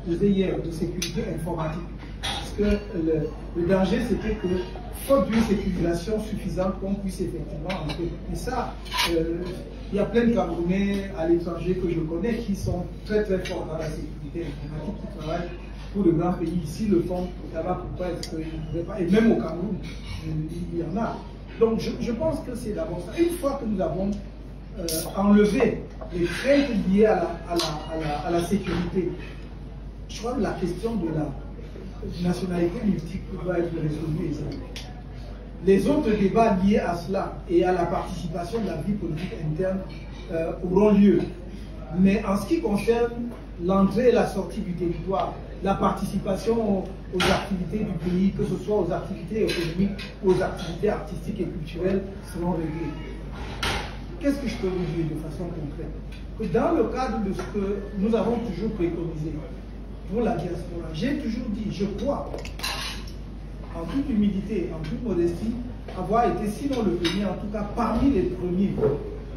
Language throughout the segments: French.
posé hier de sécurité informatique. Parce que le danger, c'était que, faute d'une sécurisation suffisante, qu'on puisse effectivement entrer. Et ça, il y a plein de Camerounais à l'étranger que je connais qui sont très très forts dans la sécurité informatique, qui travaillent pour le grand pays. Ici, le font là-bas, pourquoi est-ce qu'ils ne pouvaient pas? Et même au Cameroun, il y en a. Donc je pense que c'est d'abord ça. Une fois que nous avons enlevé les craintes liées à la sécurité, je crois que la question de la nationalité multiple doit être résolue aisément. Les autres débats liés à cela et à la participation de la vie politique interne auront lieu. Mais en ce qui concerne l'entrée et la sortie du territoire, la participation aux activités du pays, que ce soit aux activités économiques, aux activités artistiques et culturelles, seront réglées. Qu'est-ce que je peux vous dire de façon concrète? Que dans le cadre de ce que nous avons toujours préconisé pour la diaspora, j'ai toujours dit, je crois, en toute humilité, en toute modestie, avoir été, sinon le premier, en tout cas parmi les premiers,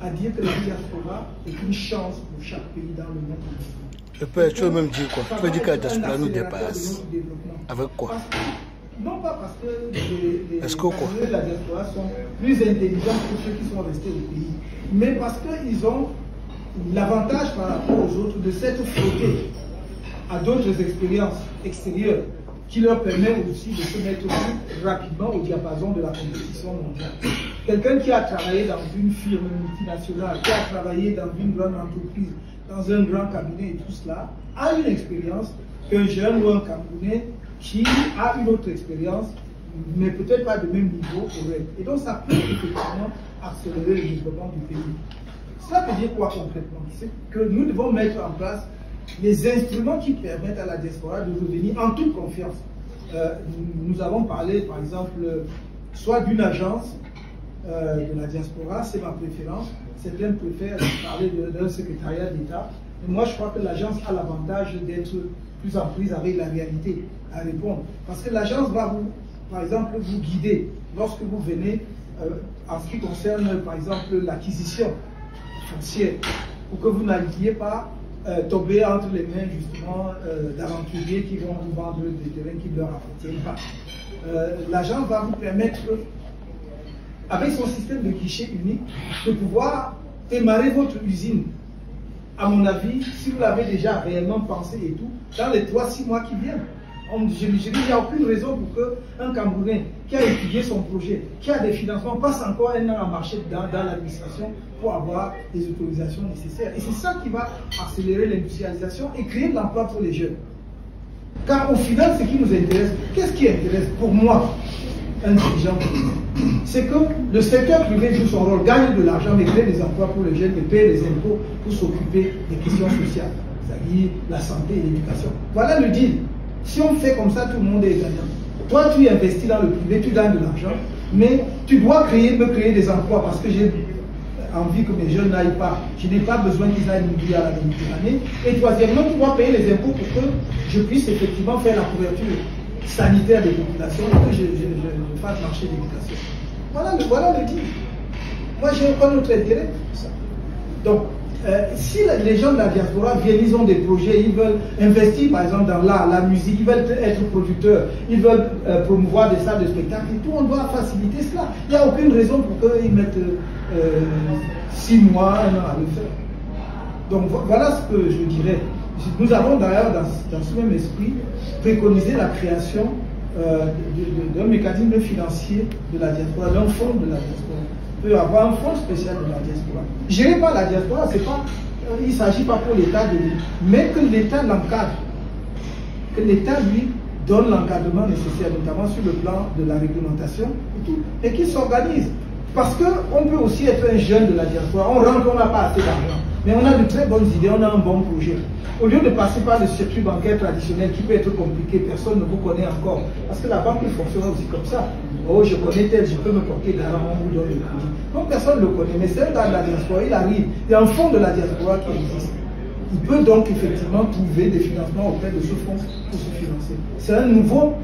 à dire que la diaspora est une chance pour chaque pays dans le monde. Tu veux même dire quoi? Tu veux dire que la diaspora nous dépasse. Avec quoi? Non pas parce que les de la diaspora sont plus intelligents que ceux qui sont restés au pays, mais parce qu'ils ont l'avantage par rapport aux autres de s'être frottés à d'autres expériences extérieures qui leur permettent aussi de se mettre plus rapidement au diapason de la compétition mondiale. Quelqu'un qui a travaillé dans une firme multinationale, qui a travaillé dans une grande entreprise, dans un grand cabinet et tout cela, a une expérience qu'un jeune ou un Camerounais qui a une autre expérience, mais peut-être pas de même niveau aurait. Et donc ça peut effectivement accélérer le développement du pays. Cela veut dire quoi concrètement? C'est que nous devons mettre en place les instruments qui permettent à la diaspora de revenir en toute confiance. Nous avons parlé par exemple soit d'une agence de la diaspora, c'est ma préférence. Certains préfèrent parler d'un secrétariat d'État. Moi je crois que l'agence a l'avantage d'être plus en prise avec la réalité à répondre. Parce que l'agence va vous, par exemple, vous guider lorsque vous venez en ce qui concerne, par exemple, l'acquisition foncière, pour que vous n'alliez pas tomber entre les mains, justement, d'aventuriers qui vont vous vendre des terrains qui ne leur appartiennent pas. L'agence va vous permettre, avec son système de guichet unique, de pouvoir démarrer votre usine. À mon avis, si vous l'avez déjà réellement pensé et tout, dans les 3-6 mois qui viennent, je dis, il n'y a aucune raison pour qu'un Camerounais qui a étudié son projet, qui a des financements, passe encore un an à marcher dans l'administration pour avoir les autorisations nécessaires. Et c'est ça qui va accélérer l'industrialisation et créer de l'emploi pour les jeunes. Car au final, ce qui nous intéresse, qu'est-ce qui intéresse pour moi un dirigeant privé? C'est que le secteur privé joue son rôle, gagne de l'argent, mais crée des emplois pour les jeunes et paye les impôts pour s'occuper des questions sociales, c'est-à-dire la santé et l'éducation. Voilà le deal. Si on fait comme ça, tout le monde est gagnant. Toi, tu investis dans le privé, tu gagnes de l'argent, mais tu dois me créer des emplois parce que j'ai envie que mes jeunes n'aillent pas. Je n'ai pas besoin qu'ils aillent migrer à la Méditerranée. Et troisièmement, tu dois payer les impôts pour que je puisse effectivement faire la couverture sanitaire des populations et que je fasse marcher l'éducation. Voilà le deal. Moi, j'ai un autre intérêt pour ça. Donc, si les gens de la diaspora viennent, ils ont des projets, ils veulent investir par exemple dans la musique, ils veulent être producteurs, ils veulent promouvoir des salles de spectacle et tout, on doit faciliter cela. Il n'y a aucune raison pour qu'ils mettent 6 mois, 1 an à le faire. Donc voilà ce que je dirais. Nous avons d'ailleurs dans ce même esprit préconisé la création d'un mécanisme financier de la diaspora, d'un fonds de la diaspora. Il peut y avoir un fonds spécial de la diaspora. Géré par la diaspora, c'est pas, il ne s'agit pas pour l'État de lui, mais que l'État l'encadre. Que l'État lui donne l'encadrement nécessaire, notamment sur le plan de la réglementation et tout, et qu'il s'organise. Parce qu'on peut aussi être un jeune de la diaspora, on rentre, on n'a pas assez d'argent, mais on a de très bonnes idées, on a un bon projet. Au lieu de passer par le circuit bancaire traditionnel qui peut être compliqué, personne ne vous connaît encore. Parce que la banque fonctionne aussi comme ça. Oh, je connais tel, je peux me porter garant, on vous donne le crédit. Donc personne ne le connaît, mais c'est dans la diaspora, il arrive. Il y a un fonds de la diaspora qui existe. Il peut donc effectivement trouver des financements auprès de ce fonds pour se financer. C'est un nouveau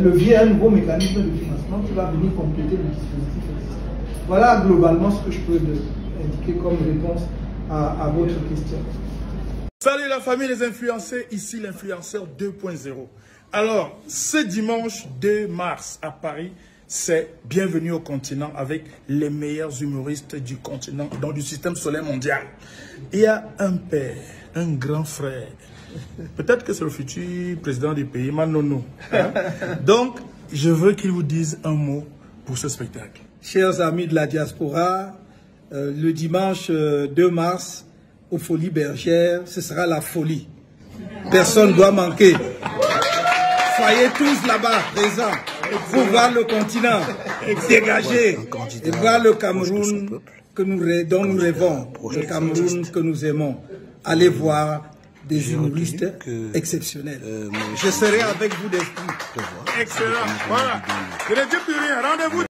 levier, un nouveau mécanisme de financement qui va venir compléter le dispositif existant. Voilà globalement ce que je peux indiquer comme réponse à votre question. Salut la famille des influenceurs, ici l'influenceur 2.0. Alors, ce dimanche 2 mars à Paris, c'est Bienvenue au continent avec les meilleurs humoristes du continent, donc du système solaire mondial. Il y a un père, un grand frère. Peut-être que c'est le futur président du pays, Manono. Hein? Donc, je veux qu'il vous dise un mot pour ce spectacle. Chers amis de la diaspora, le dimanche 2 mars, aux Folies Bergères, ce sera la folie. Personne ne doit manquer. Soyez tous là-bas, présents, pour voir le continent dégagé et voir le Cameroun dont nous rêvons, le Cameroun que nous aimons. Allez voir des humoristes exceptionnels. Je serai avec vous d'esprit. Excellent. Voilà. Je ne dis plus rien. Rendez-vous.